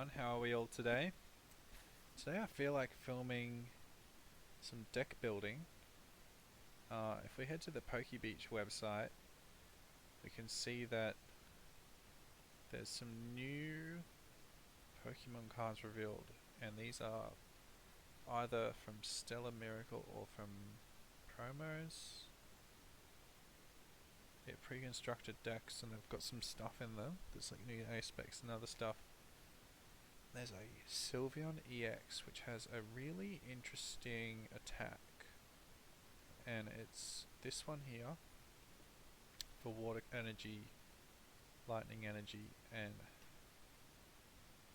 everyone, how are we all today? Today I feel like filming some deck building. If we head to the PokeBeach website, we can see that there's some new Pokemon cards revealed, and these are either from Stellar Miracle or from promos. Yeah, pre-constructed decks, and they've got some stuff in them. There's like new aspects and other stuff. There's a Sylveon-EX which has a really interesting attack, and it's this one here for water energy, lightning energy and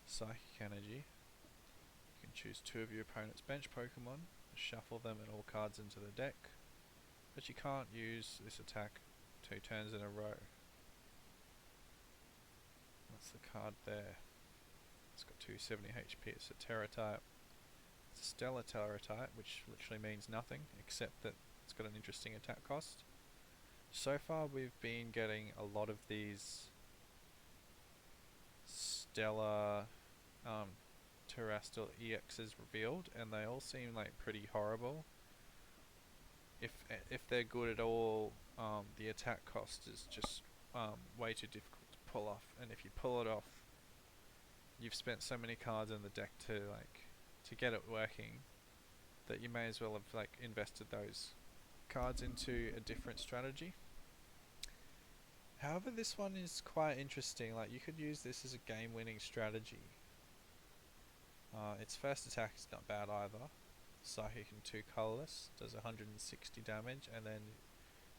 psychic energy. You can choose two of your opponent's bench Pokemon, shuffle them and all cards into the deck, but you can't use this attack 2 turns in a row. That's the card there. It's got 270 HP, it's a Terra type. It's a Stellar Terra type, which literally means nothing, except that it's got an interesting attack cost. So far we've been getting a lot of these Stellar Terrestrial EXs revealed, and they all seem like pretty horrible. If they're good at all, the attack cost is just way too difficult to pull off, and if you pull it off, you've spent so many cards in the deck to get it working that you may as well have invested those cards into a different strategy. However, this one is quite interesting. You could use this as a game-winning strategy. Its first attack is not bad either. Psychic and 2 colorless, does 160 damage, and then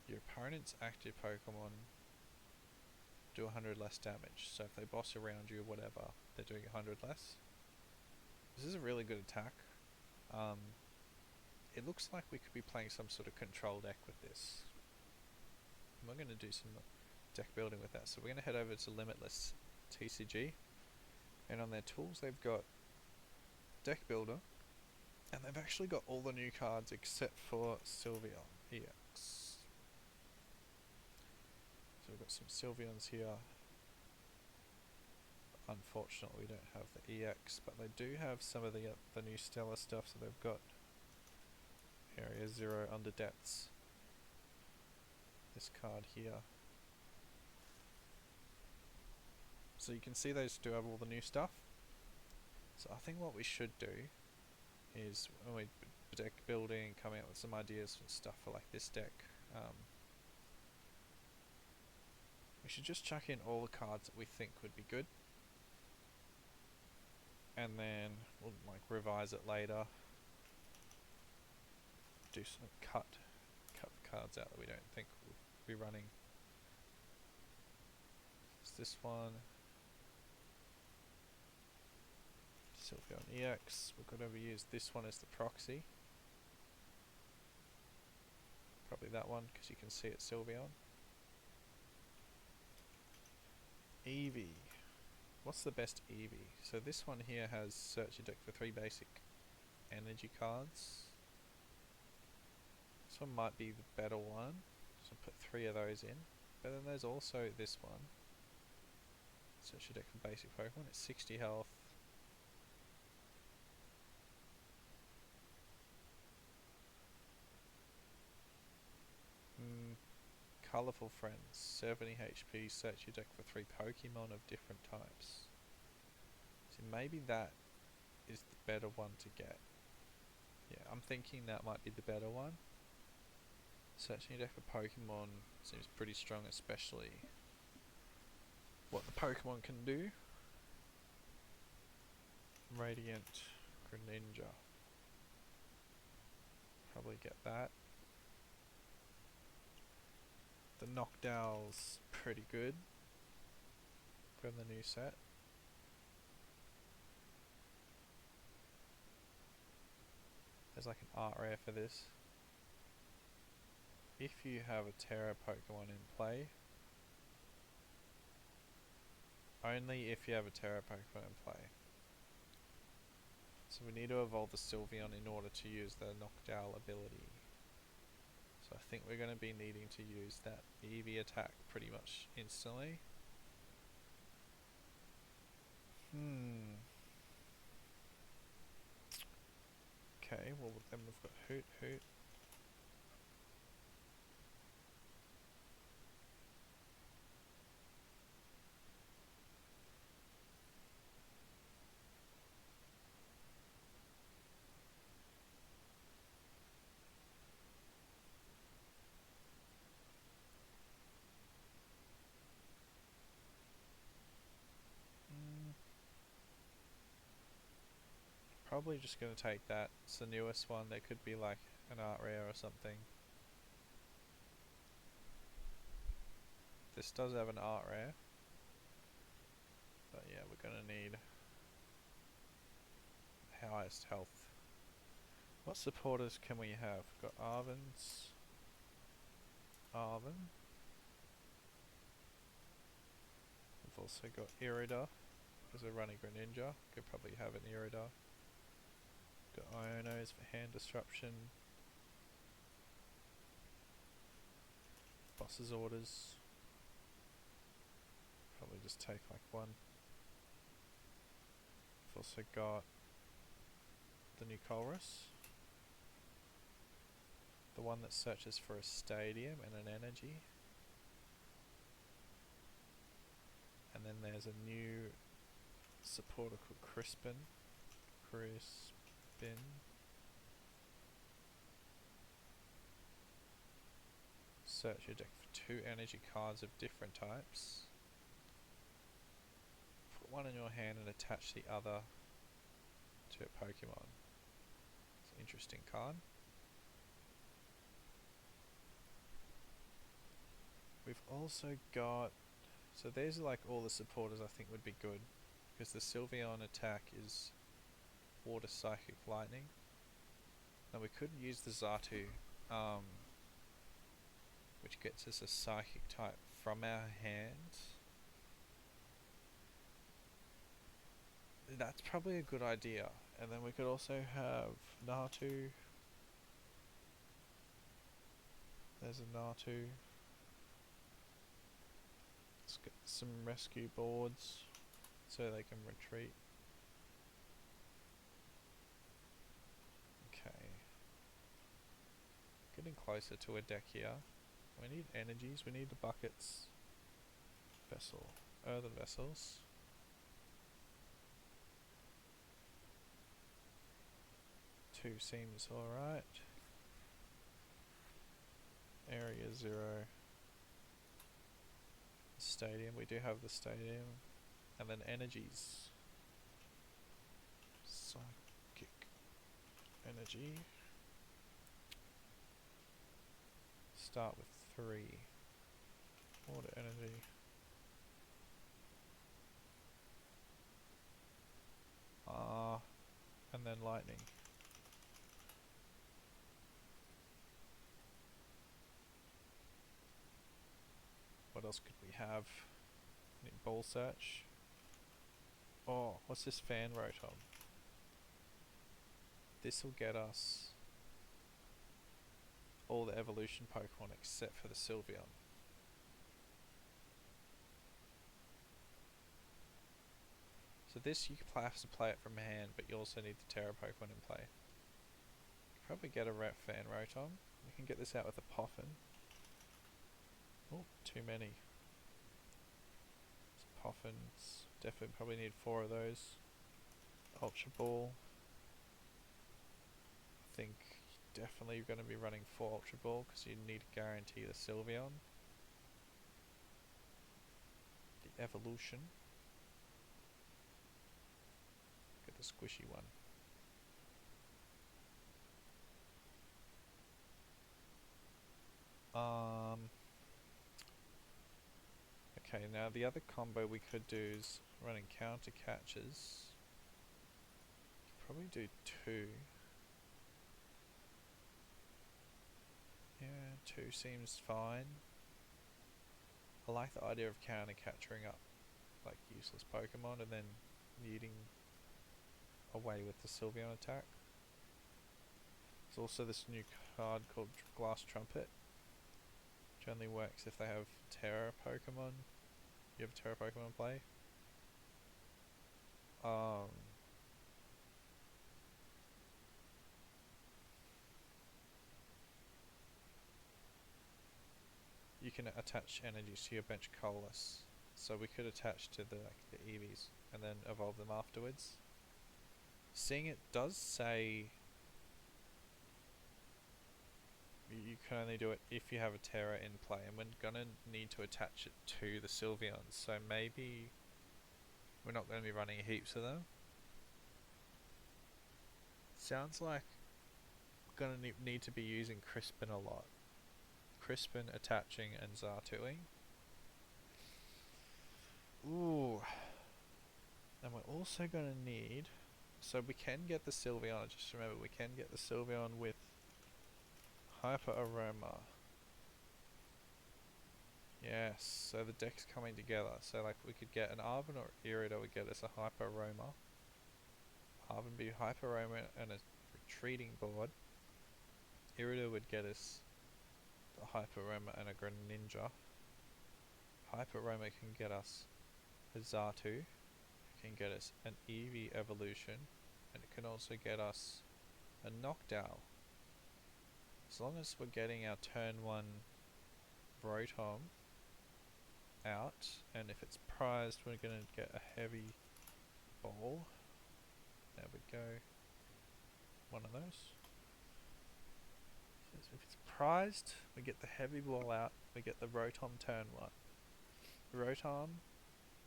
your opponent's active Pokemon do 100 less damage. So if they boss around you or whatever, they're doing 100 less. This is a really good attack. It looks like we could be playing some sort of control deck with this. And we're going to do some deck building with that. So we're going to head over to Limitless TCG, and on their tools they've got Deck Builder, and they've actually got all the new cards except for Sylveon-EX. So we've got some Sylveons here. Unfortunately we don't have the EX, but they do have some of the new Stellar stuff. So they've got Area 0 Underdepths, this card here. So you can see those do have all the new stuff. So I think what we should do is, when we deck building, coming up with some ideas and stuff for this deck, we should just chuck in all the cards that we think would be good, and then we'll revise it later. Do some cut the cards out that we don't think will be running. It's this one, Sylveon-EX. We're going to use this one as the proxy. Probably that one, because you can see it's Sylveon. Eevee. What's the best Eevee? So this one here has search your deck for 3 basic energy cards. This one might be the better one, so put 3 of those in. But then there's also this one. Search your deck for basic Pokemon. It's 60 health. Colourful Friends, 70 HP, search your deck for 3 Pokemon of different types. So maybe that is the better one to get. Yeah, I'm thinking that might be the better one. Searching your deck for Pokemon seems pretty strong, especially what the Pokemon can do. Radiant Greninja. Probably get that. The Noctowl's pretty good from the new set. There's an art rare for this. If you have a Terra Pokemon in play, only if you have a Terra Pokemon in play. So we need to evolve the Sylveon in order to use the Noctowl ability. So I think we're going to be needing to use that Eevee attack pretty much instantly. well then we've got Hoothoot. Probably just going to take that. It's the newest one. There could be like an art rare or something. This does have an art rare. But yeah, we're going to need highest health. What supporters can we have? We've got Arven. We've also got Irida as a running Greninja. Could probably have an Irida. Got Ionos for hand disruption. Boss's orders. Probably just take like one. We've also got the new Colress. The one that searches for a stadium and an energy. And then there's a new supporter called Crispin. Search your deck for 2 energy cards of different types. Put one in your hand and attach the other to a Pokemon. It's an interesting card. We've also got, so these are like all the supporters I think would be good, because the Sylveon attack is Water, Psychic, Lightning. Now we could use the Xatu, which gets us a Psychic type from our hand. That's probably a good idea. And then we could also have Natu. There's a Natu. Let's get some rescue boards so they can retreat. Okay. Getting closer to a deck here. We need energies, we need the buckets. Earthen vessels. Two seems alright. Area 0. Stadium, we do have the stadium. And then energies. Psychic Energy. Start with 3. Water energy. And then lightning. What else could we have? Need ball search. Oh, what's this Fan Rotom? This will get us all the evolution Pokemon except for the Sylveon. So this you can have to play it from hand, but you also need the Terra Pokemon in play. You can probably get a Fan Rotom. We can get this out with a Poffin. Oh, too many. Poffins. Definitely probably need 4 of those. Ultra Ball. I think definitely you're going to be running 4 Ultra Ball because you need to guarantee the Sylveon. The Evolution. Get the squishy one. Okay, now the other combo we could do is running counter catches. Probably do 2. Yeah, 2 seems fine. I like the idea of counter capturing up like useless Pokemon and then needing away with the Sylveon attack. There's also this new card called Glass Trumpet, which only works if they have Terra Pokemon. You have a Terra Pokemon play. can attach energies to your bench colorless. So we could attach to the Eevees and then evolve them afterwards. Seeing it does say you can only do it if you have a Terra in play, and we're gonna need to attach it to the Sylveon, so maybe we're not going to be running heaps of them. Sounds like we're gonna need to be using Crispin a lot. Crispin attaching and Xatuing. Ooh. And we're also going to need, so we can get the Sylveon, just remember we can get the Sylveon with Hyper Aroma. Yes, so the deck's coming together. So like we could get an Arven or Irida would get us a Hyper Aroma. Arven be Hyper Aroma and a retreating board. Irida would get us the Hyper Aroma and a Greninja. Hyper Aroma can get us a Xatu. It can get us an Eevee Evolution. And it can also get us a Noctowl. As long as we're getting our turn 1 Rotom out, and if it's prized, we're going to get a heavy ball. There we go. One of those. So if it's prized, we get the heavy ball out, we get the Rotom turn 1. Rotom,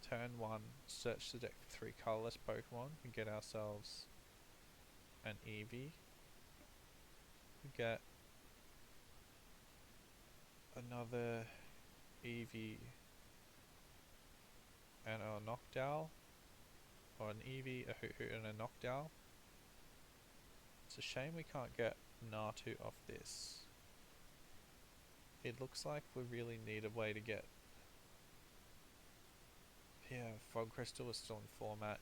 turn 1, search the deck for 3 colourless Pokemon, we get ourselves an Eevee. We get another Eevee and a Noctowl, or an Eevee, a Hoothoot and a Noctowl. It's a shame we can't get Natu off this. It looks like we really need a way to get... Yeah, Fog Crystal is still in format.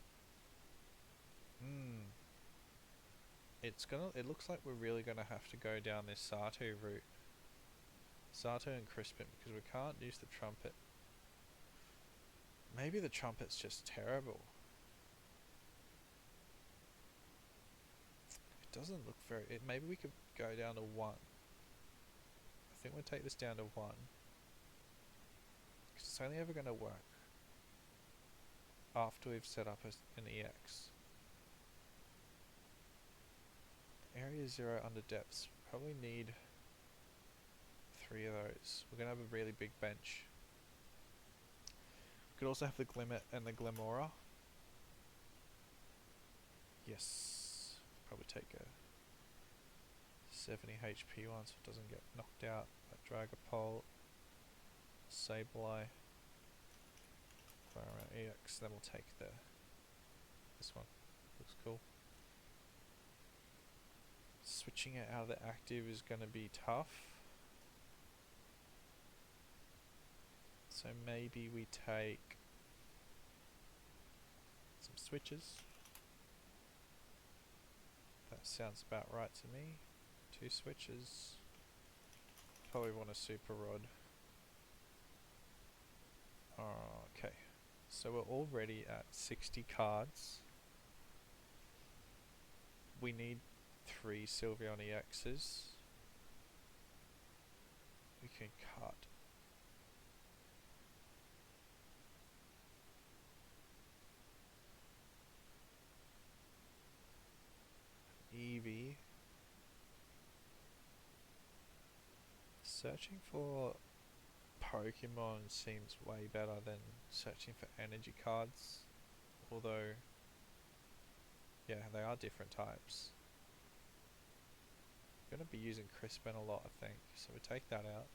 It looks like we're really gonna have to go down this Xatu route. Xatu and Crispin, because we can't use the Trumpet. Maybe the Trumpet's just terrible. It doesn't look very... maybe we could go down to 1. I think we'll take this down to 1. Because it's only ever going to work after we've set up an EX. Area 0 Underdepths. Probably need 3 of those. We're going to have a really big bench. We could also have the Glimmet and the Glimmora. Yes. Probably take a 70 HP one so it doesn't get knocked out by Dragapult, Sableye, Fire around EX, then we'll take this one. Looks cool. Switching it out of the active is going to be tough. So maybe we take some switches. That sounds about right to me. 2 switches. Probably want a Super Rod. Okay. So we're already at 60 cards. We need 3 Sylveon-EXs. We can cut Eevee. Searching for Pokemon seems way better than searching for energy cards, although yeah, they are different types. I'm going to be using Crispin a lot, I think, so we take that out.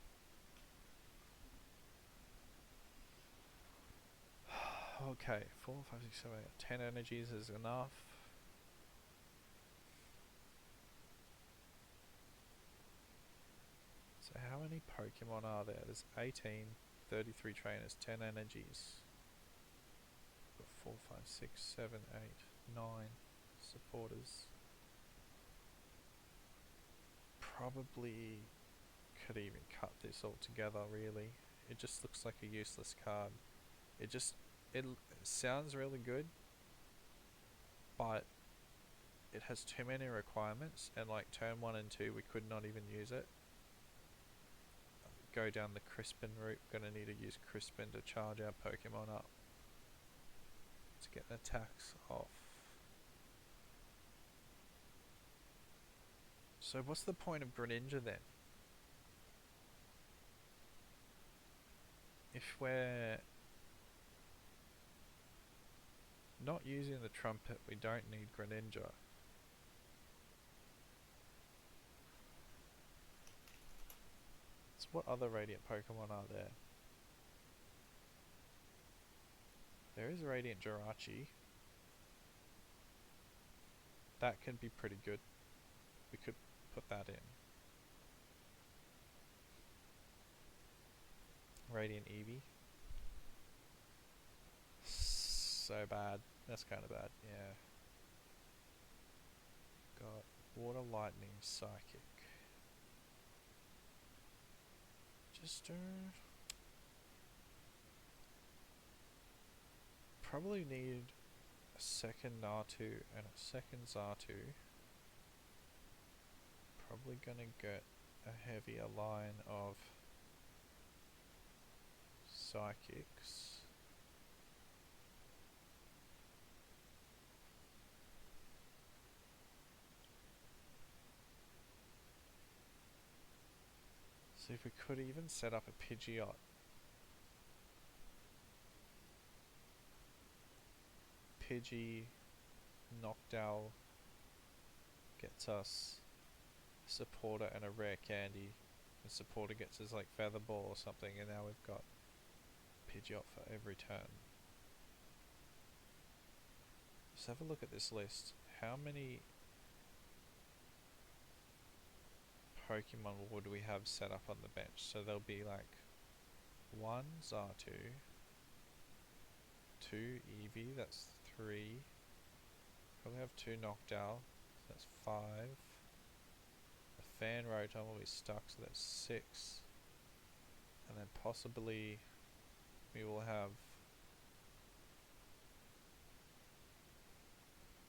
Okay, 4, 5, 6, 7, 8, 10 energies is enough. So how many Pokemon are there? There's 18, 33 trainers, 10 energies. Got 4, 5, 6, 7, 8, 9 supporters. Probably could even cut this all together, really. It just looks like a useless card. It sounds really good, but it has too many requirements, and like turn 1 and 2 we could not even use it. go down the Crispin route, we're going to need to use Crispin to charge our Pokemon up to get attacks off. So what's the point of Greninja then? If we're not using the Trumpet, we don't need Greninja. So what other Radiant Pokemon are there? There is Radiant Jirachi. That can be pretty good. We could put that in. Radiant Eevee. So bad. That's kind of bad, yeah. Got Water, Lightning, Psychic. Just probably need a second Natu and a second Xatu. Probably gonna get a heavier line of Psychics. See if we could even set up a Pidgeot. Pidgey, Noctowl gets us a supporter and a rare candy. The supporter gets us like Feather Ball or something, and now we've got Pidgeot for every turn. Let's have a look at this list. How many Pokemon would we have set up on the bench? So there'll be like 1 Xatu, 2 Eevee, that's 3. Probably have 2 Noctowl, so that's 5. A Fan Rotom will be stuck, so that's 6. And then possibly we will have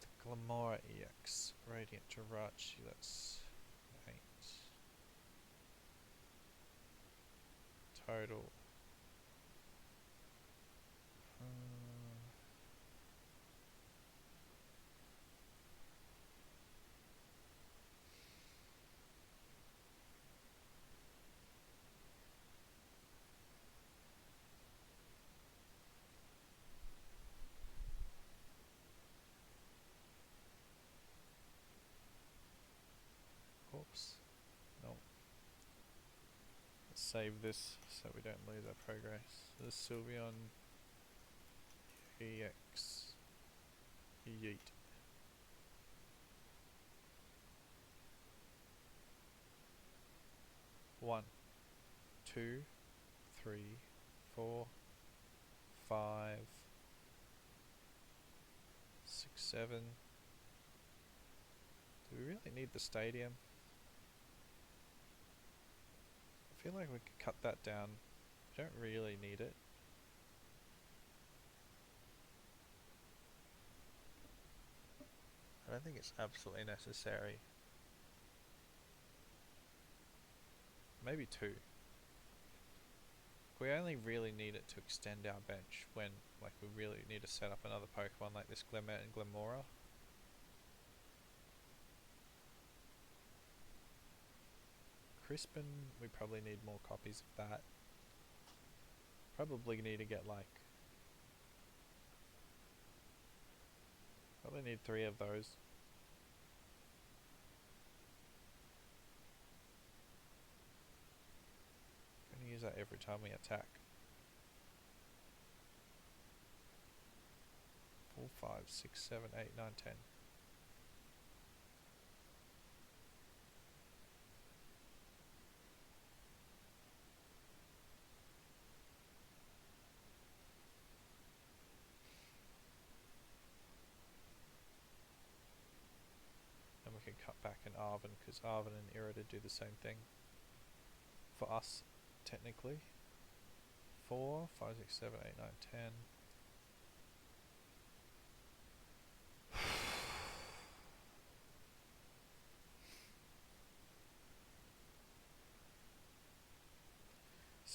the Glimmora EX Radiant Jirachi, that's 8. Total. Oops. No. Let's save this so we don't lose our progress. The Sylveon-EX Yeet. One, 2, 3, 4, 5, 6, 7. Do we really need the stadium? I feel like we could cut that down. We don't really need it. I don't think it's absolutely necessary. Maybe 2. We only really need it to extend our bench when like we really need to set up another Pokemon like this Glimmet and Glimmora. Crispin, we probably need more copies of that. Probably need to get like... Probably need 3 of those. Gonna use that every time we attack. 4, 5, 6, 7, 8, 9, 10. And we can cut back in Arven because Arven and Irida do the same thing. For us, technically. 4, 5, 6, 7, 8, 9, 10.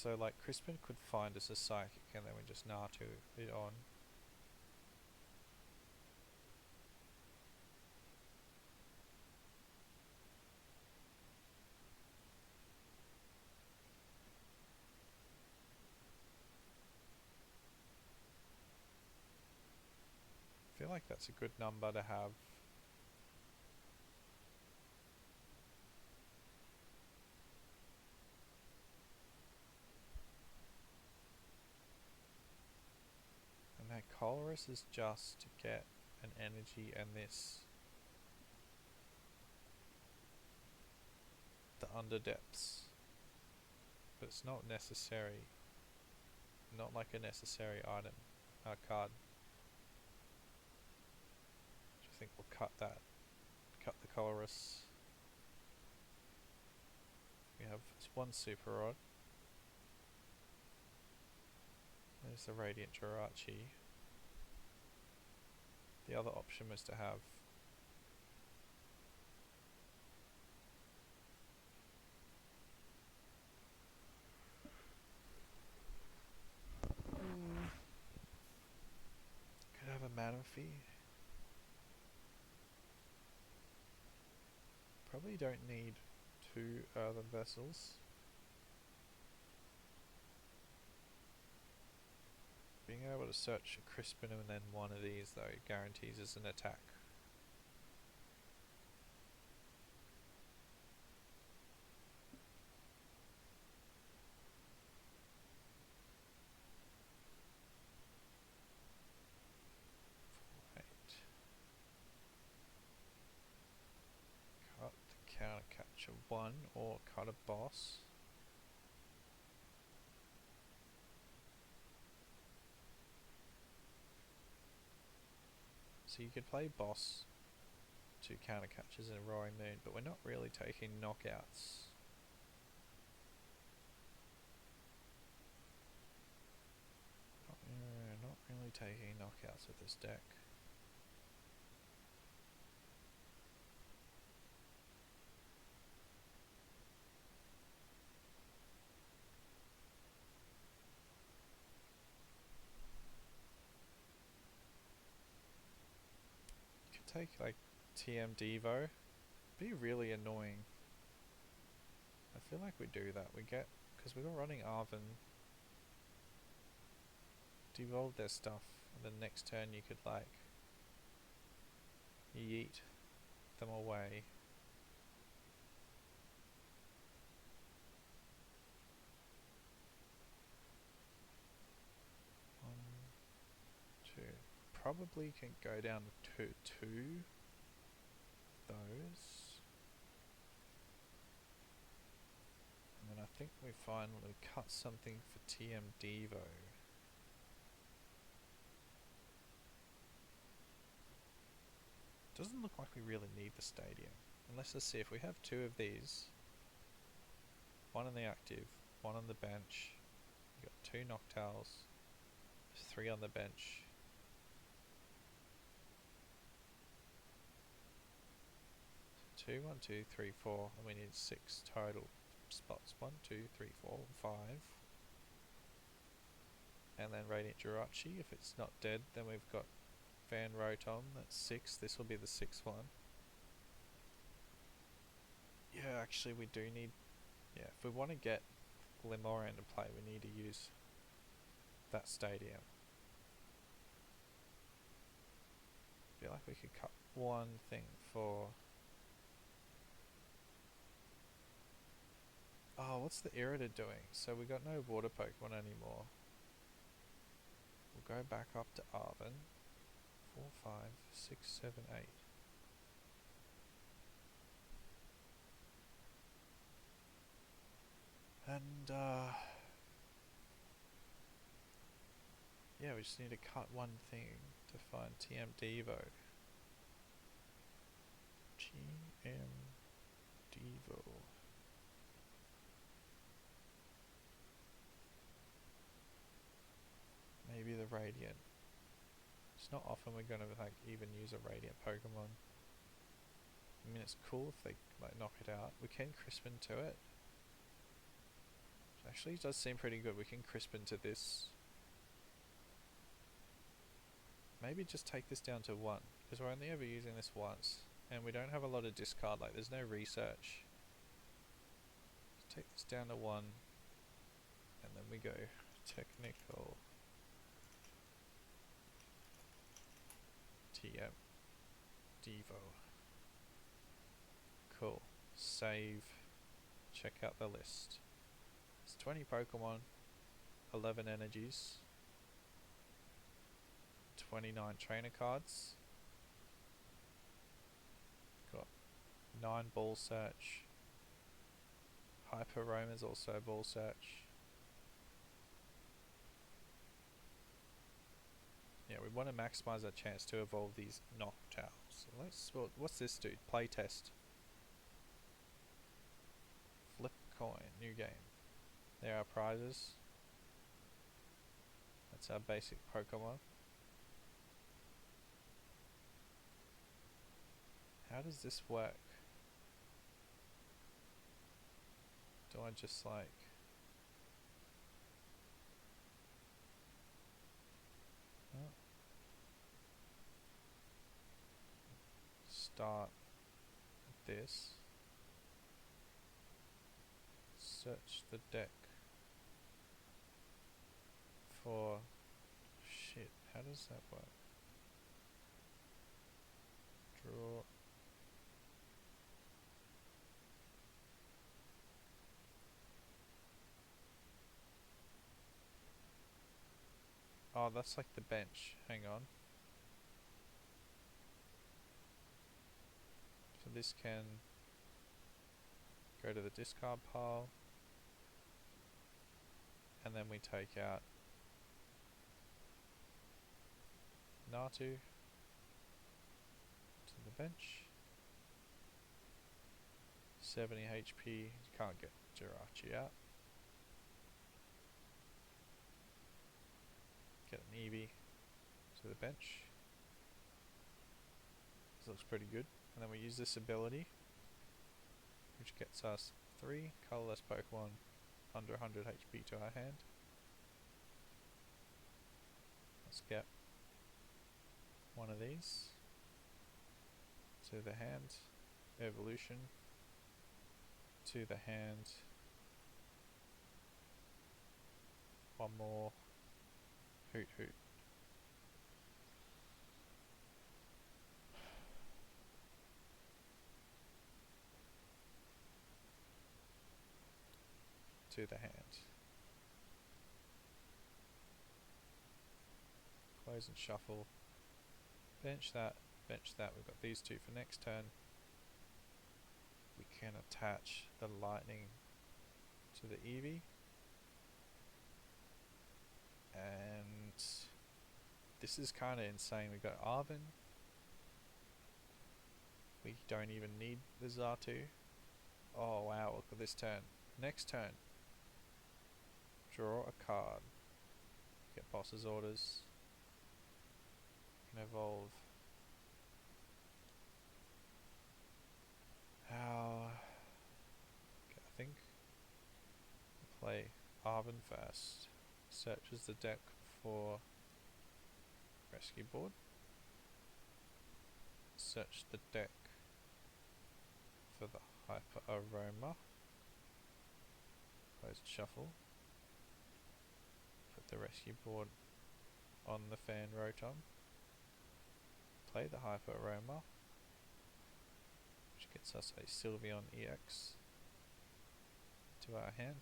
So like Crispin could find us a Psychic and then we just Natu it on. I feel like that's a good number to have. And that Colress is just to get an energy and this. The Underdepths. But it's not necessary. Not like a necessary item. Card. I think we'll cut that. Cut the Colress. We have one Super Rod. There's the Radiant Jirachi. The other option was to have could have a Manaphy. Probably don't need 2 Earthen Vessels. Being able to search for Crispin and then one of these though guarantees us an attack. Cut the counter catcher 1 or cut a boss. So you could play boss 2 counter catches in a Roaring Moon, but we're not really taking knockouts. Not really taking knockouts with this deck. Take like TM Devo. Be really annoying. I feel like we do that. We get, because we were running Arven, devolve their stuff, and then next turn you could like yeet them away. Probably can go down to 2 those, and then I think we finally cut something for TM Devo. Doesn't look like we really need the stadium, unless, let's see, if we have 2 of these, 1 in the active, 1 on the bench, you got 2 Noctowls, 3 on the bench. 2, 1, 2, 3, 4, and we need 6 total spots. 1, 2, 3, 4, 5. And then Radiant Jirachi, if it's not dead, then we've got Fan Rotom, that's 6. This will be the 6th one. Yeah, actually we do need, yeah, if we want to get Glimmora into play, we need to use that stadium. I feel like we could cut one thing for... Oh, what's the Irida doing? So we got no water Pokemon anymore. We'll go back up to Arven. 4, 5, 6, 7, 8. And yeah, we just need to cut one thing to find TM Devo. TM Devo. Maybe the Radiant. It's not often we're gonna like even use a Radiant Pokemon. I mean, it's cool if they like knock it out. We can Crispin to it, which Actually does seem pretty good. We can Crispin to this. Maybe just take this down to 1, because we're only ever using this once, and we don't have a lot of discard, like there's no research. Let's take this down to 1, and then we go technical TM Devo. Cool. Save. Check out the list. It's 20 Pokemon, 11 energies, 29 trainer cards, got 9 ball search, Hyper Aroma is also ball search. Yeah, we want to maximize our chance to evolve these Noctowls. So well, what's this dude? Playtest. Flip coin, new game. There are prizes. That's our basic Pokemon. How does this work? Do I just like... Oh. Start this. Search the deck for... Shit, how does that work? Draw... Oh, that's like the bench. Hang on. So this can go to the discard pile, and then we take out Natu to the bench. 70 HP. You can't get Jirachi out. Get an Eevee to the bench. This looks pretty good. And then we use this ability, which gets us 3 colorless Pokemon under 100 HP to our hand. Let's get one of these to the hand. Evolution to the hand. One more. Hoothoot. To the hand. Close and shuffle. Bench that, bench that. We've got these two for next turn. We can attach the lightning to the Eevee. And this is kind of insane. We've got Arven. We don't even need the Xatu. Oh wow, look at this turn. Next turn. Draw a card. Get boss's orders. Can evolve. How? Okay, I think play Arven first. Searches the deck for Rescue Board. Search the deck for the Hyper Aroma. Close and shuffle. Put the Rescue Board on the Fan Rotom. Play the Hyper Aroma, which gets us a Sylveon-EX to our hand.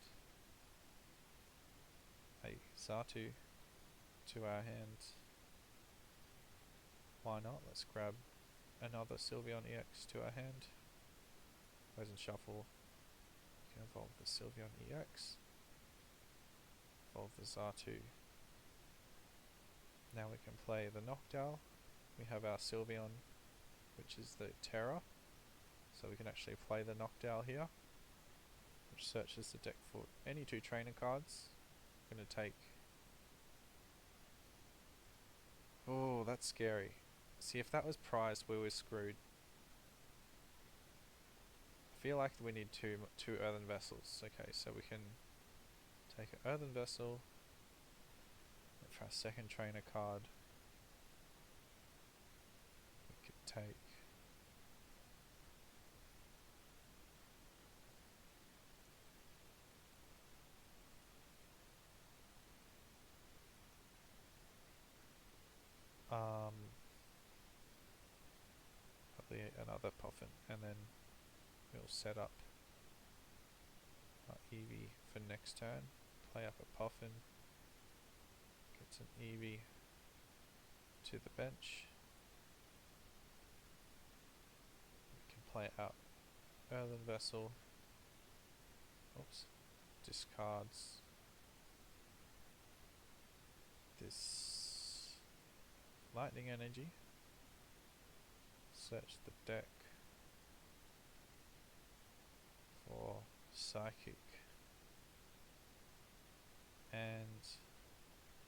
A Xatu to our hand. Why not? Let's grab another Sylveon-EX to our hand. Close and shuffle. We can evolve the Sylveon-EX. Evolve the Xatu. Now we can play the Noctowl. We have our Sylveon, which is the Terror. So we can actually play the Noctowl here, which searches the deck for any 2 trainer cards. I'm going to take... Oh, that's scary. See, if that was prized, we were screwed. I feel like we need two Earthen Vessels. Okay, so we can Take an Earthen Vessel. And for our second trainer card, we could take probably another Poffin, and then we'll set up our Eevee for next turn. Play up a Poffin, gets an Eevee to the bench. We can play out Earthen Vessel. Oops, discards this Lightning Energy. Search the deck for Psychic and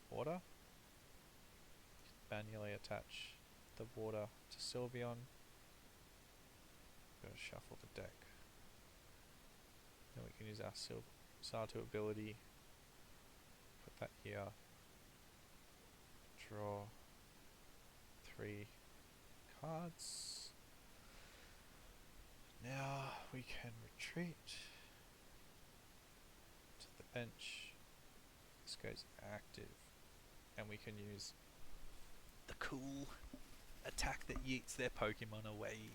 Water. Manually attach the water to Sylveon. Gotta shuffle the deck. Then we can use our Xatu ability. Put that here. Draw 3 cards. Now we can retreat to the bench. This goes active, and we can use the cool attack that yeets their Pokemon away.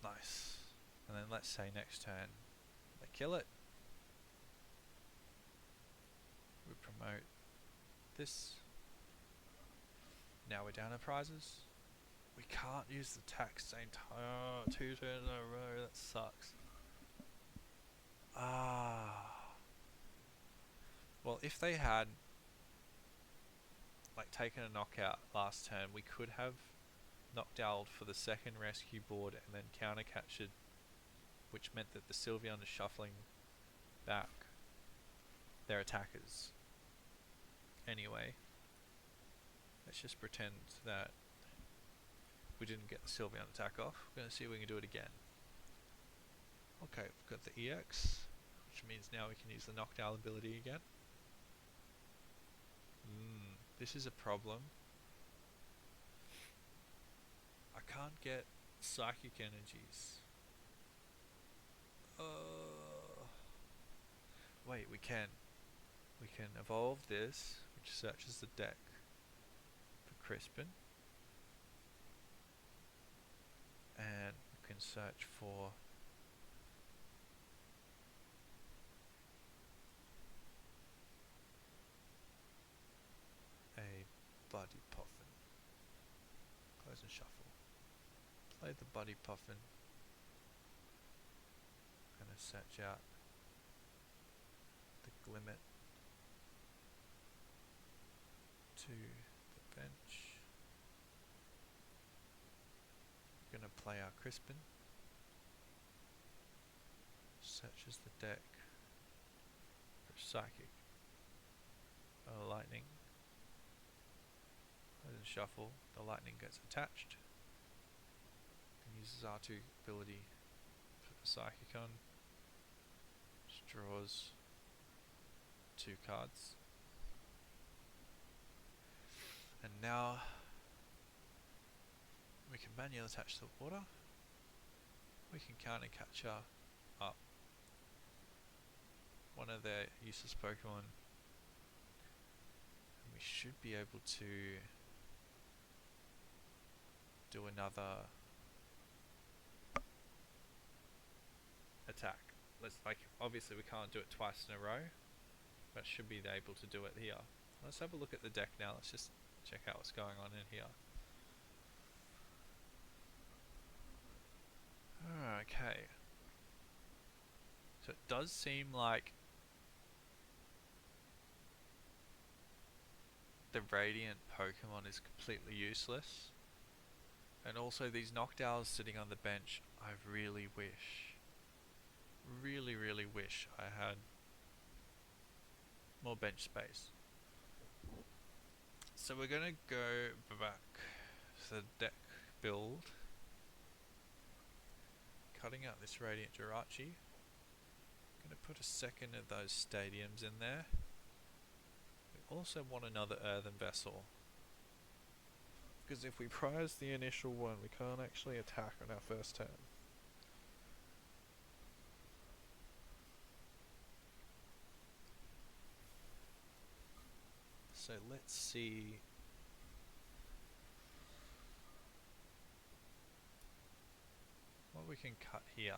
Nice. And then let's say next turn they kill it. We promote this. Now we're down to prizes. We can't use the attack same time. Oh, 2 turns in a row. That sucks. Well, if they had like taken a knockout last turn, we could have Noctowl for the second rescue board and then counter captured, which meant that the Sylveon is shuffling back their attackers. Anyway, let's just pretend that we didn't get the Sylveon attack off. We're going to see if we can do it again. Okay, we've got the EX, which means now we can use the Noctowl ability again. This is a problem. I can't get Psychic Energies. Wait, we can. We can evolve this, which searches the deck for Crispin. And we can search for a Buddy Poffin. Close and shuffle. Play the Buddy Poffin. Gonna search out the Glimmet to the bench. We're gonna play our Crispin. Searches the deck for Psychic. Lightning. And shuffle. The Lightning gets attached. And uses R2 ability for the Psychic on. Just draws 2 cards. And now we can manually attach the water. We can counter capture up one of their useless Pokemon. And we should be able to do another attack. Obviously we can't do it twice in a row, but should be able to do it here. Let's have a look at the deck now. Let's just check out what's going on in here. Okay. So it does seem like the Radiant Pokemon is completely useless. And also these Noctowls sitting on the bench, I really wish I had more bench space. So we're gonna go back to the deck build, cutting out this Radiant Jirachi, Gonna put a second of those stadiums in there. We also want another Earthen Vessel. Because if we prize the initial one, we can't actually attack on our first turn. So let's see. What we can cut here.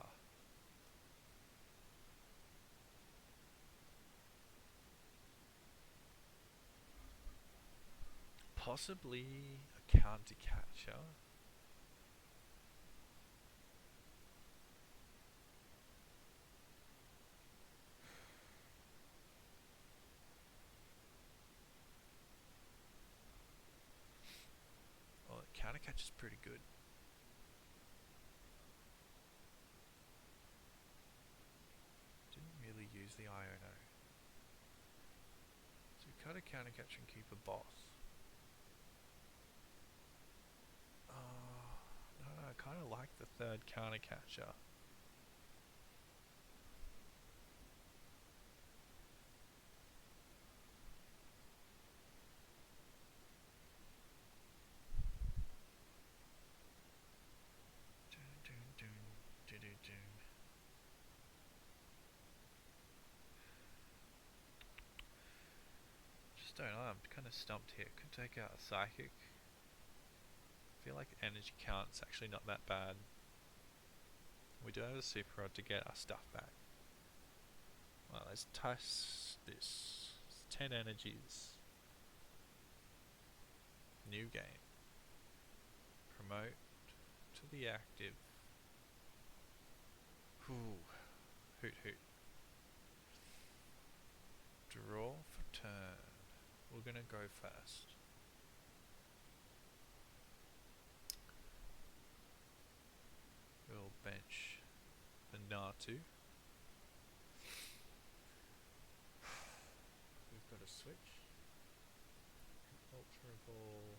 Possibly a counter catcher. Well, the counter catch is pretty good. Didn't really use the Iono. So cut a counter catch and keep a boss. No, I kind of like the third counter catcher. Just don't know, I'm kind of stumped here. Could take out a Psychic. I feel like the energy count's actually not that bad. We do have a super rod to get our stuff back. Well, let's test this. It's 10 energies. New game. Promote to the active. Ooh. Hoot hoot. Draw for turn. We're gonna go first. We'll bench the Natu. We've got a switch. Ultra Ball.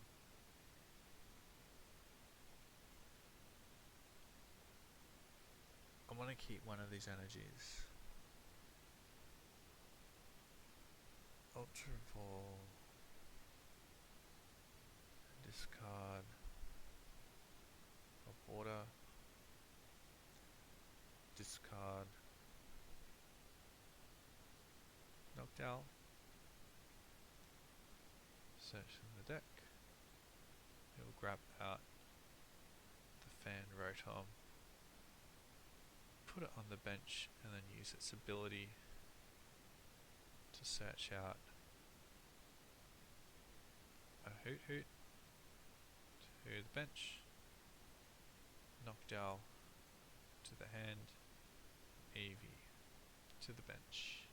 I want to keep one of these energies. Ultra Ball. Discard. A water. Discard. Noctowl. Search in the deck. We'll grab out the Fan Rotom. Put it on the bench and then use its ability to search out a Hoothoot to the bench. Noctowl to the hand. Eevee to the bench.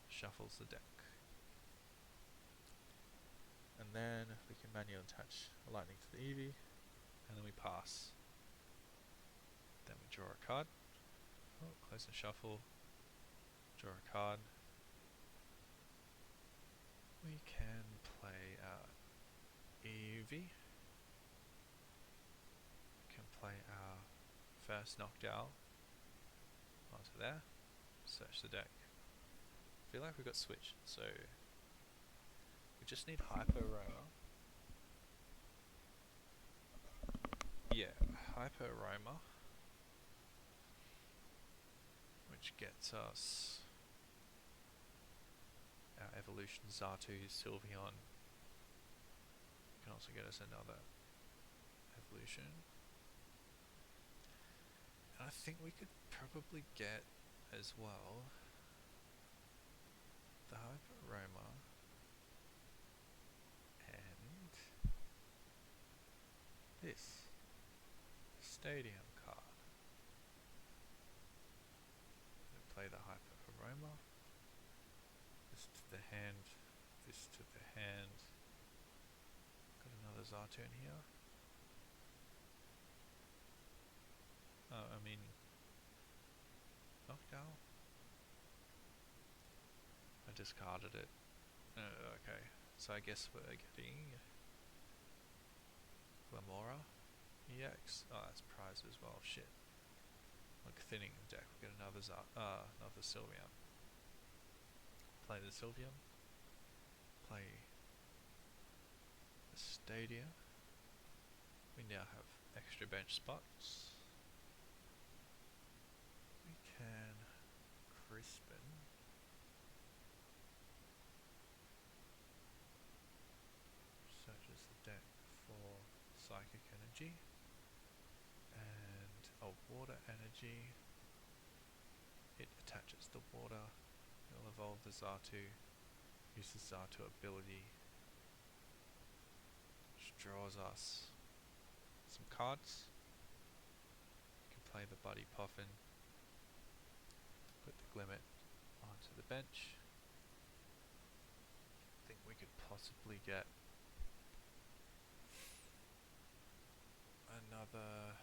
Shuffles the deck. And then we can manually attach a lightning to the Eevee, and then we pass. Then we draw a card. Oh, close and shuffle. Draw a card. We can play our Eevee. We can play our first Noctowl onto there. Search the deck. I feel like we got switched, so we just need Hyper Aroma. Yeah, Hyper Aroma, which gets us our evolution Xatu Sylveon. Can also get us another evolution. And I think we could probably get as well the Hyper Aroma and this Stadium card. Play the Hyper Aroma. This to the hand. This to the hand. Got another Xatu in here. Oh, I mean Noctowl. I discarded it. Okay, so I guess we're getting Glimmora EX. Oh, that's prize as well. Shit. Like thinning the deck, we get another Sylveon. Play the Sylveon. Play the Stadia. We now have extra bench spots. We can Crispin. Searches the deck for Psychic Energy and Water Energy. It attaches the water. It'll evolve the Xatu. Uses Xatu ability. Which draws us some cards. We can play the Buddy Poffin. Put the Glimmet onto the bench. I think we could possibly get another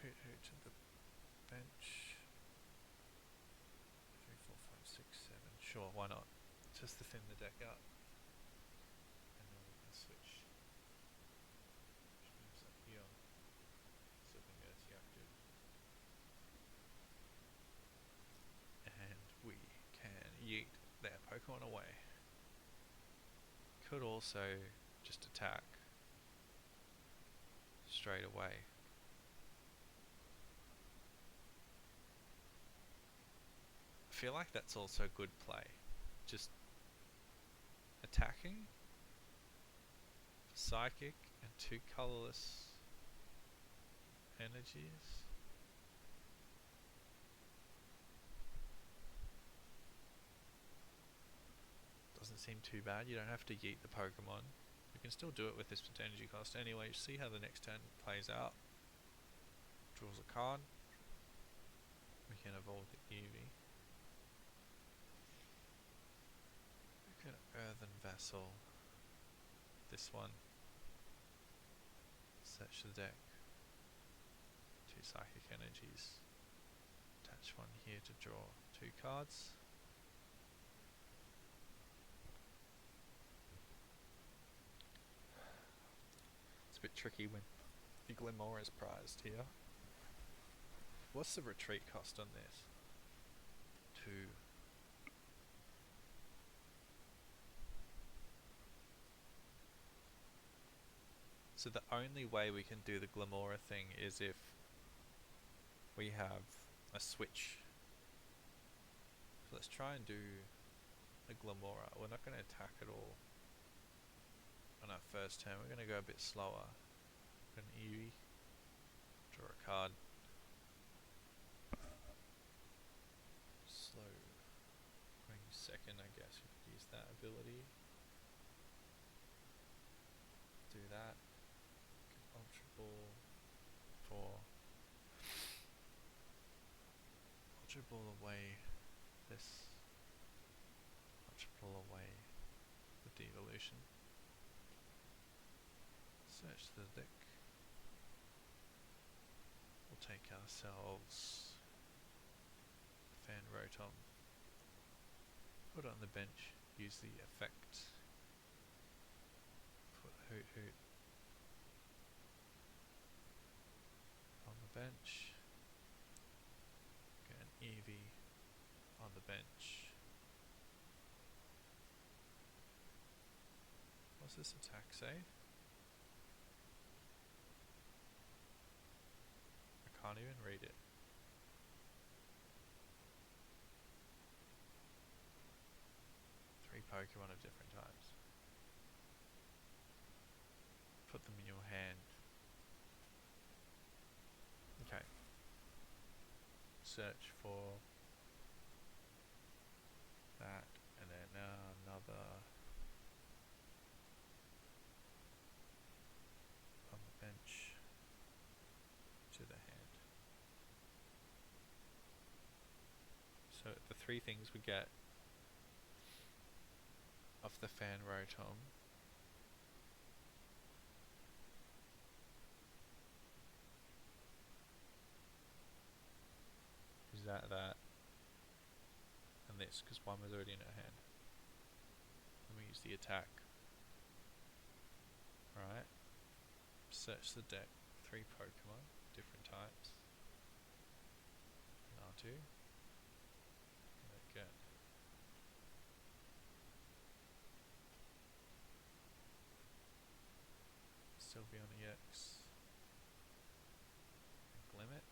Hoothoot to the bench. 3, 4, 5, 6, 7. Sure, why not? Just to thin the deck out. And then we can switch. Which moves up here. Sylveon-EX active. And we can yeet their Pokemon away. Could also just attack straight away. I feel like that's also good play. Just attacking, psychic, and 2 colorless energies. Doesn't seem too bad. You don't have to yeet the Pokemon. You can still do it with this energy cost anyway. See how the next turn plays out. Draws a card. We can evolve the Eevee. We can Earthen Vessel. This one. Search the deck. 2 Psychic Energies. Attach one here to draw 2 cards. A bit tricky when the Glimmora is prized here. What's the retreat cost on this? 2. So the only way we can do the Glimmora thing is if we have a switch. So let's try and do a Glimmora. We're not going to attack at all. On our first turn, we're going to go a bit slower. An Eevee. Draw a card. Slow. Going second, I guess we could use that ability. Do that. Ultra Ball for Ultra Ball away. This Ultra Ball away. The Devolution. Search the deck. We'll take ourselves Fan Rotom. Put it on the bench. Use the effect. Put Hoothoot on the bench. Get an Eevee on the bench. What's this attack say? Can't even read it. Three Pokemon of different types. Put them in your hand. Okay. Search for that, and then another on the bench to the hand. So the 3 things we get off the Fan Rotom is that, and this, because one was already in our hand. Then we use the attack. Right. Search the deck. 3 Pokemon. different types. Natu. Gonna get Sylveon-EX Glimmet.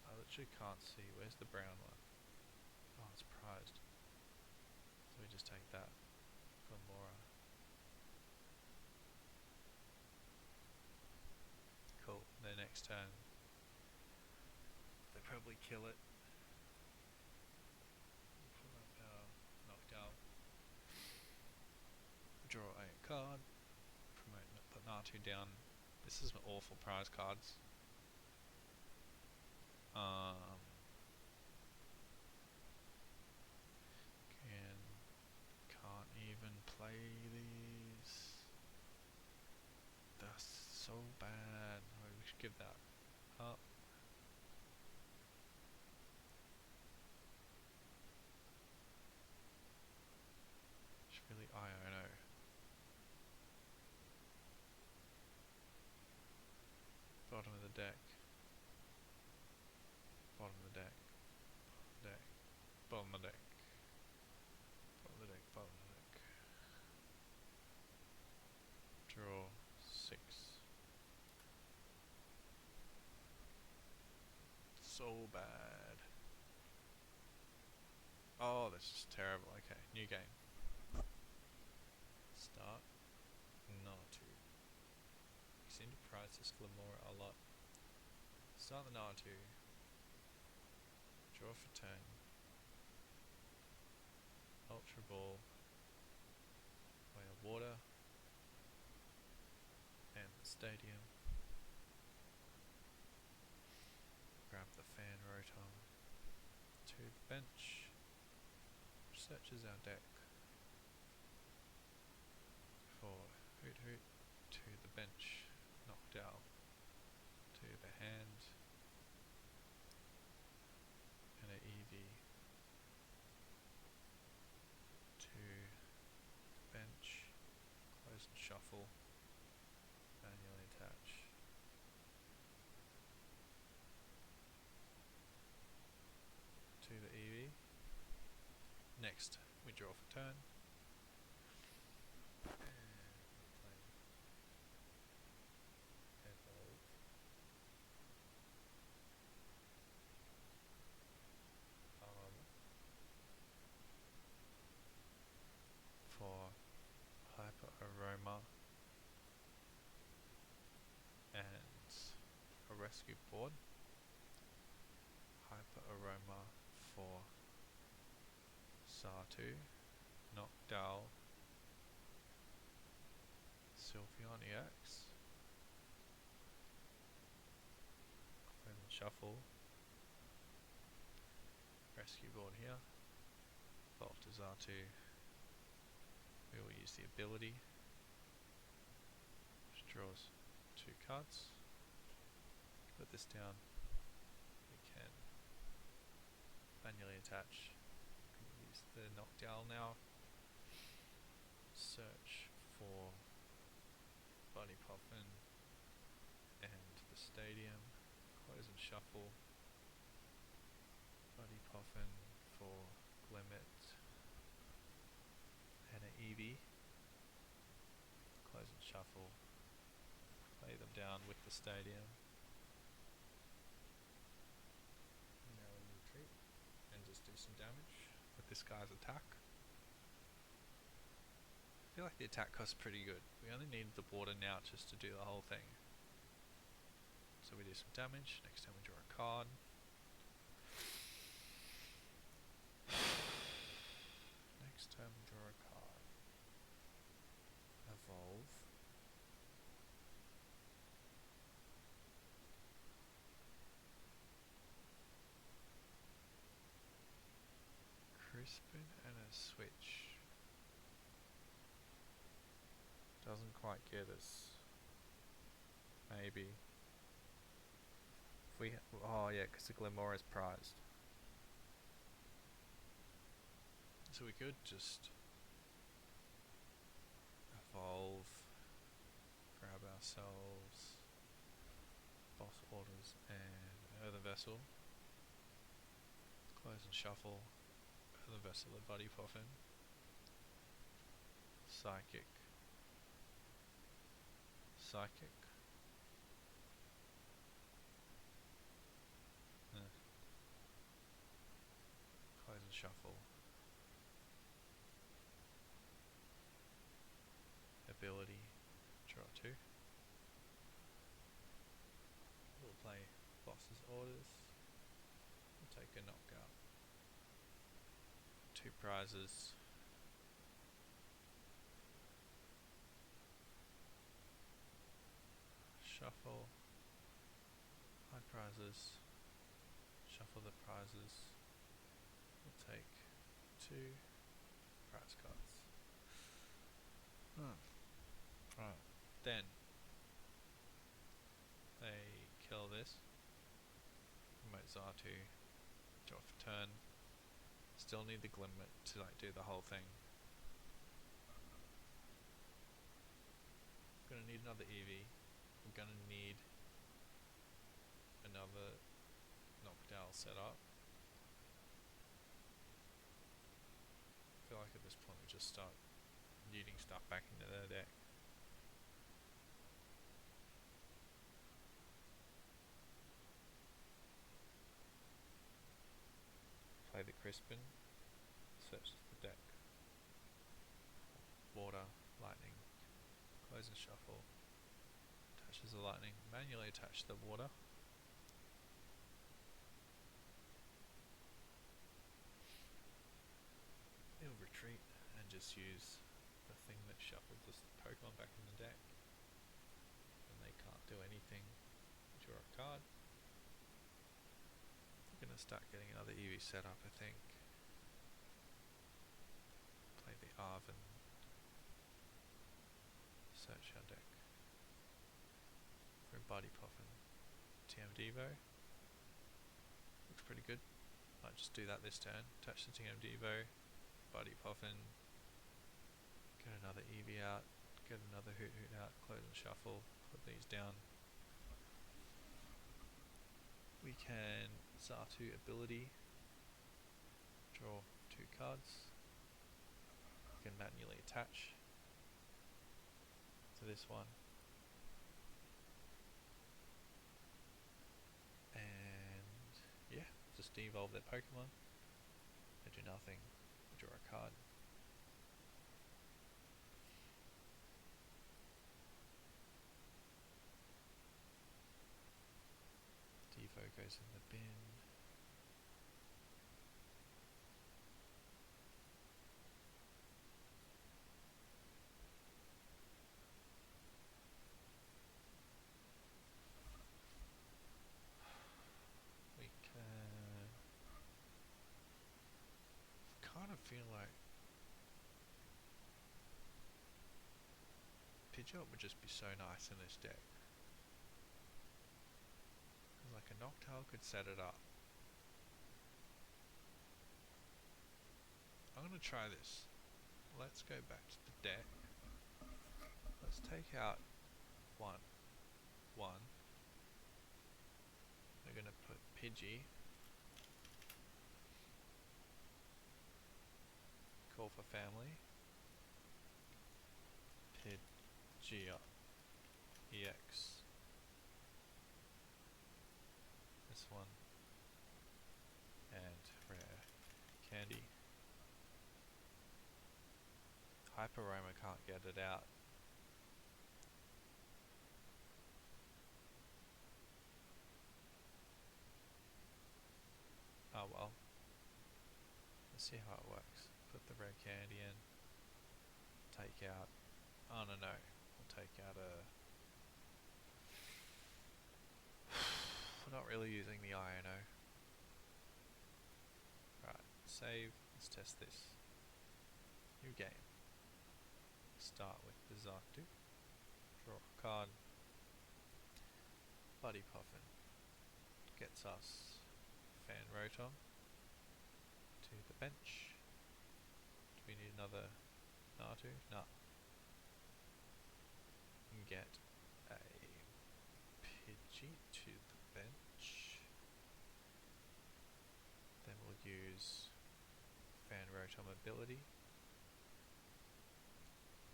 I literally can't see. Where's the brown one? Oh, it's prized. So we just take that. Glimmora. Cool. Their next turn, they probably kill it. Pull up our Noctowl. Draw a card. Promote. Put Natu down. This is some awful prize cards. Can't even play these. That's so bad. Oh, we should give that up. Should really Iono. Bottom of the deck. Bottom of the deck. Bottom of the deck. Bottom of the deck. Bottom of the deck. Draw 6. So bad. Oh, that's just terrible. Okay, new game. Start. Natu. You seem to prize this Glimmora a lot. Start the Natu. Draw for turn. Ultra Ball. Play a water. And the stadium. Grab the Fan Rotom. To the bench. Searches our deck. For Hoothoot. To the bench. Noctowl. To the hand. And an Eevee. To the bench. Close and shuffle. Manually attach. To the Eevee. Next, we draw for turn. And we play Evolve. For Hyper Aroma and a Rescue Board. Hyper Aroma for Xatu, Noctowl, Sylveon-EX, and shuffle, Rescue Board here, Evolve to Xatu, we will use the ability, which draws 2 cards, put this down, we can manually attach. Use the Noctowl now. Search for Buddy-Buddy Poffin and the stadium. Close and shuffle. Buddy Poffin for Glimmet and an Eevee. Close and shuffle. Play them down with the stadium. Now we retreat and just do some damage with this guy's attack. I feel like the attack cost pretty good. We only need the water now just to do the whole thing. So we do some damage. Next time we draw a card. Next time we draw a card. Evolve. Crispin and a Switch. Doesn't quite get us. Maybe. If we oh yeah, because the Glimmora is prized. So we could just evolve, grab ourselves boss orders and Earthen Vessel, close and shuffle, Earthen Vessel and Buddy Poffin, Psychic, close and shuffle, ability, draw 2. We'll play boss's orders. We'll take a knockout. 2 prizes. Shuffle. 5 prizes. Shuffle the prizes. We'll take 2 prize cards. Right. Then they kill this. Promote Xatu. Draw for turn. Still need the Glimmet to like do the whole thing. Gonna need another Eevee. We're gonna need another Noctowl setup. I feel like at this point we just start needing stuff back into their deck. Play the Crispin, search the deck, water, lightning, close and shuffle, attaches the lightning, manually attach the water. He'll retreat and just use the thing that shuffles the Pokemon back in the deck, and they can't do anything. Draw a card. We're gonna start getting another Eevee set up, I think. Play the Arven. Search our deck for a Buddy Poffin TM Devo. Looks pretty good. Might just do that this turn. Touch the TM Devo, Buddy Poffin. Get another Eevee out. Get another Hoothoot out. Close and shuffle. Put these down. We can Xatu ability, draw 2 cards. We can manually attach to this one, and yeah, just devolve their Pokemon. They do nothing. We draw a card. Devo goes in the bin. We can kind of feel like Pidgeot would just be so nice in this deck. Like a Noctowl could set it up. I'm gonna try this. Let's go back to the deck. Let's take out 1. We're gonna put Pidgey. Call for family. Pidgeot EX. This one. And Rare Candy. Hyper Aroma can't get it out. Oh well. Let's see how it works. Put the Rare Candy in. Take out. Oh no. We'll take out a. We're not really using the INO. Right, save. Let's test this. New game. Start with the Xatu. Draw a card. Buddy Poffin gets us Fan Rotom to the bench. Do we need another Natu? No. get a Pidgey to the bench. Then we'll use Fan Rotom ability.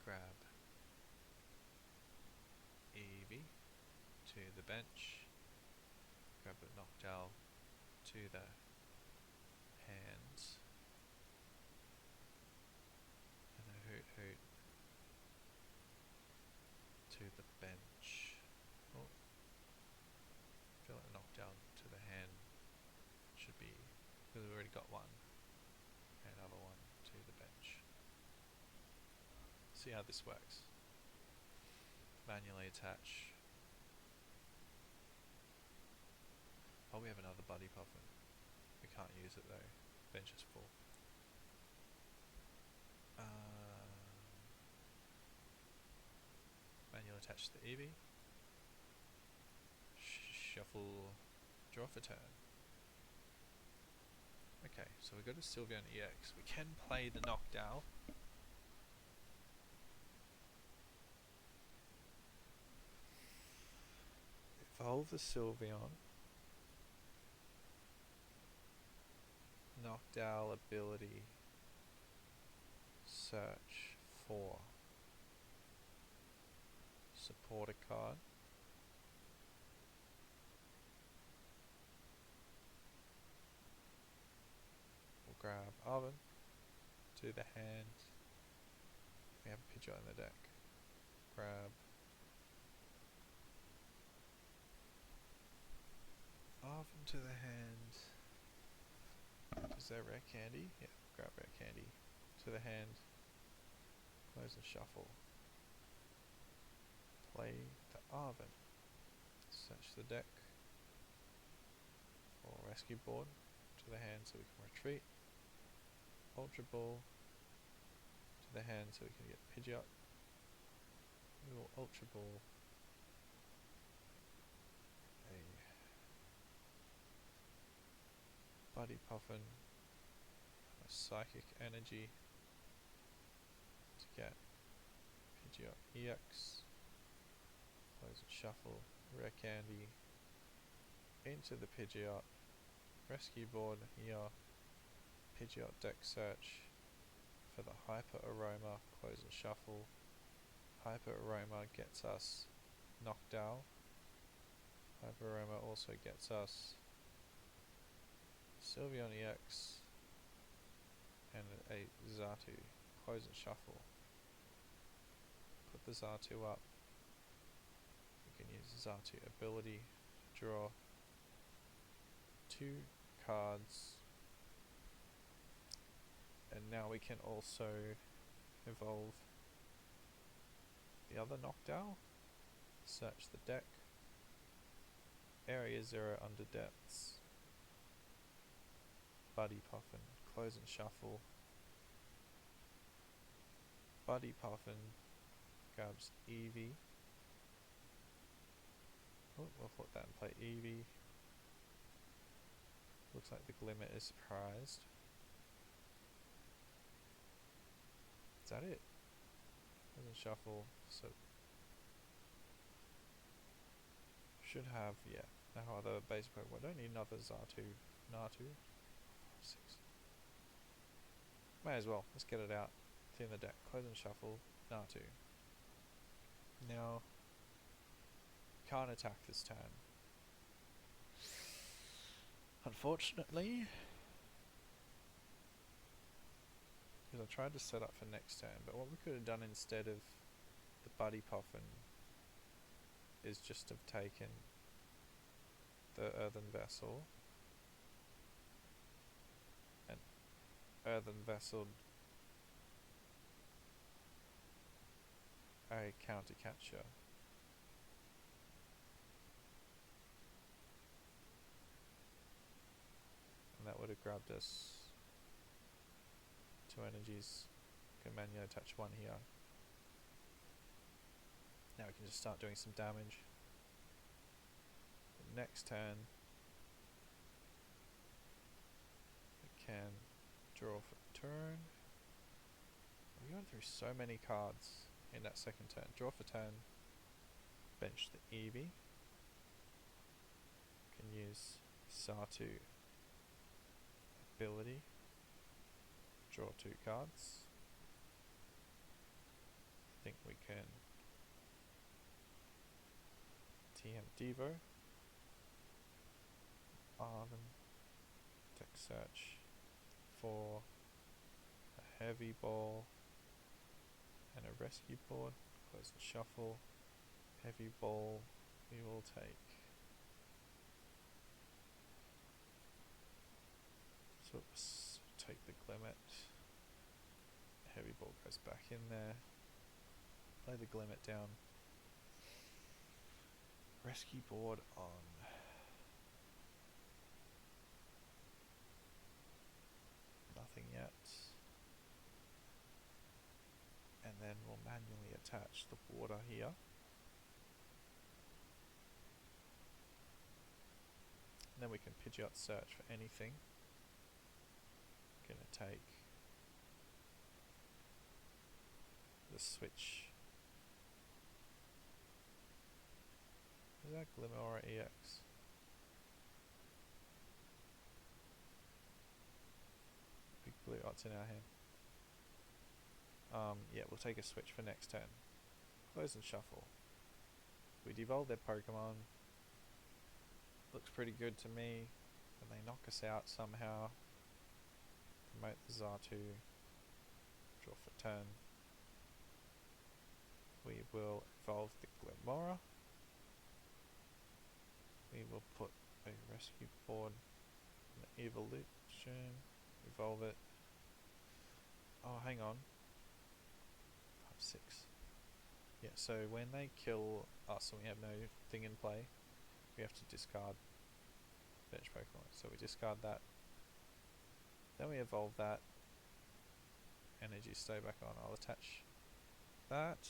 Grab Eevee to the bench. Grab a Noctowl to the hands. And a Hoothoot to the bench. Oh, I feel like the Noctowl to the hand should be, because we've already got one. Another one to the bench. See how this works. Manually attach. Oh, we have another Buddy Poffin. We can't use it though. Bench is full. Manually attach the Eevee. Shuffle. Draw for turn. Okay, so we go to Sylveon-EX. We can play the Noctowl. Evolve the Sylveon. Noctowl ability. Search for supporter card. We'll grab Arven to the hand. We have a Pidgeot in the deck. Grab Arven to the hand. Is there Rare Candy? Yeah, grab Rare Candy to the hand. Close and shuffle. Play the Arven. Search the deck for Rescue Board to the hand so we can retreat. Ultra Ball to the hand so we can get Pidgeot. We will Ultra Ball a Buddy Poffin, a Psychic Energy to get Pidgeot EX. Close and shuffle. Rare Candy into the Pidgeot. Rescue Board here. Pidgeot deck search for the Hyper Aroma. Close and shuffle. Hyper Aroma gets us Noctowl. Hyper Aroma also gets us Sylveon-EX and a Xatu. Close and shuffle. Put the Xatu up. We can use Xatu ability to draw 2 cards. And now we can also evolve the other Noctowl. Search the deck. Area 0 Underdepths. Buddy Poffin. Close and shuffle. Buddy Poffin grabs Eevee. Oh, we'll put that and play Eevee. Looks like the Glimmet is prized. Is that it? Doesn't shuffle, so should have, yeah, no other basic Pokemon. Don't need another Xatu, Natu. 6. May as well, let's get it out. Thin the deck, close and shuffle, Natu. Now, can't attack this turn. Unfortunately, because I tried to set up for next turn, but what we could have done instead of the Buddy Poffin is just have taken the Earthen Vessel and Earthen Vessel a counter catcher. And that would have grabbed us 2 energies. Can manually attach 1 here. Now we can just start doing some damage. The next turn we can draw for turn. We're going through so many cards in that second turn. Draw for turn. bench the Eevee. Can use Xatu ability, draw 2 cards. I think we can TM Devo, Arven, deck search for a heavy ball and a rescue board. Close and shuffle. Heavy ball we will take. So let's take the Glimmet. Heavy ball goes back in there. Play the Glimmet down. Rescue board on. Nothing yet. And then we'll manually attach the water here. And then we can Pidgeot search for anything. Gonna take the Switch. Is that Glimmora EX? Big blue, oh, it's in our hand. Yeah, we'll take a Switch for next turn. Close and shuffle. We devolve their Pokemon. Looks pretty good to me. And they knock us out somehow. Promote the Xatu. Draw for turn. We will evolve the Glimmora. We will put a rescue board in the Evolution. Evolve it. Oh, hang on. 5, 6. Yeah, so when they kill us and we have no thing in play, we have to discard bench Pokemon. So we discard that. Then we evolve that. Energy stay back on. I'll attach that.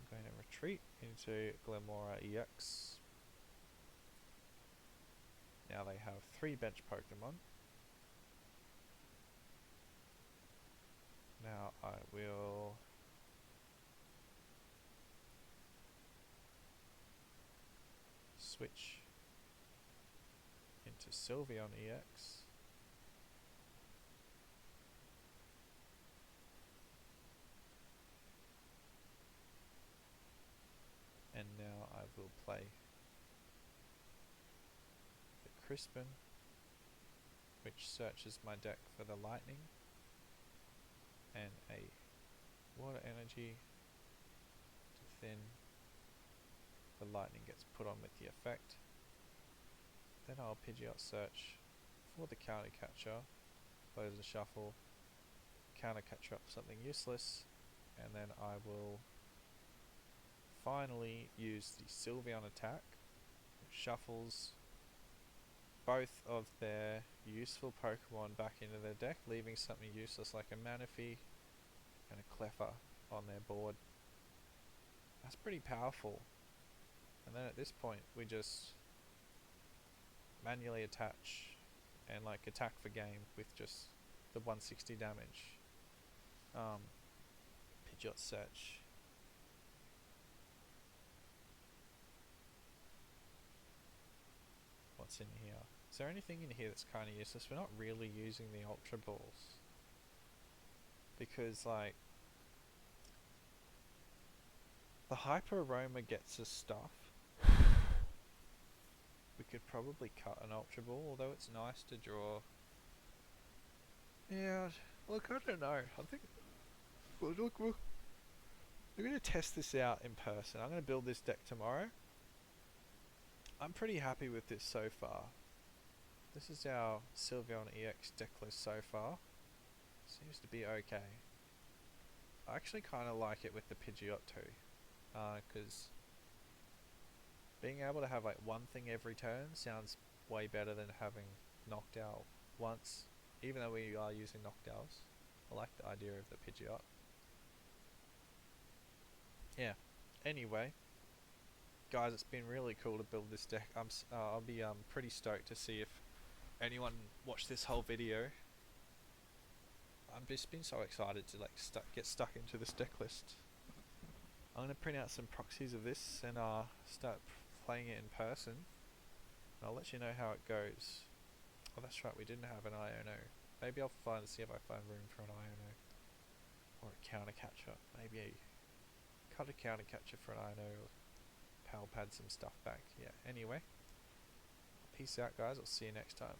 I'm going to retreat into Glimmora EX. Now they have 3 bench Pokemon. Now I will switch into Sylveon-EX. And now I will play the Crispin, which searches my deck for the lightning, and a water energy to thin. The lightning gets put on with the effect. Then I'll Pidgeot search for the counter catcher, close the shuffle, counter catcher up something useless, and then I will finally use the Sylveon attack, which shuffles both of their useful Pokemon back into their deck, leaving something useless like a Manaphy and a Cleffa on their board. That's pretty powerful. And then at this point we just manually attach and like attack for game with just the 160 damage. Pidgeot search. What's in here? Is there anything in here that's kind of useless? We're not really using the Ultra Balls. Because like the Hyper Aroma gets us stuff. We could probably cut an Ultra Ball, although it's nice to draw. Yeah, look, I don't know. I think we're going to test this out in person. I'm going to build this deck tomorrow. I'm pretty happy with this so far. This is our Sylveon-EX deck list so far. Seems to be okay. I actually kind of like it with the Pidgeot too, because being able to have like one thing every turn sounds way better than having Noctowl once, even though we are using Noctowls. I like the idea of the Pidgeot. Yeah, anyway, guys, it's been really cool to build this deck. I'll be pretty stoked to see if anyone watched this whole video. I've just been so excited to like get stuck into this deck list. I'm going to print out some proxies of this and start playing it in person. I'll let you know how it goes. Oh, that's right, we didn't have an Iono. Maybe I'll see if I find room for an Iono. Or a counter catcher. Maybe cut a counter catcher for an Iono, or Pal pad some stuff back. Yeah, anyway. Peace out, guys. I'll see you next time.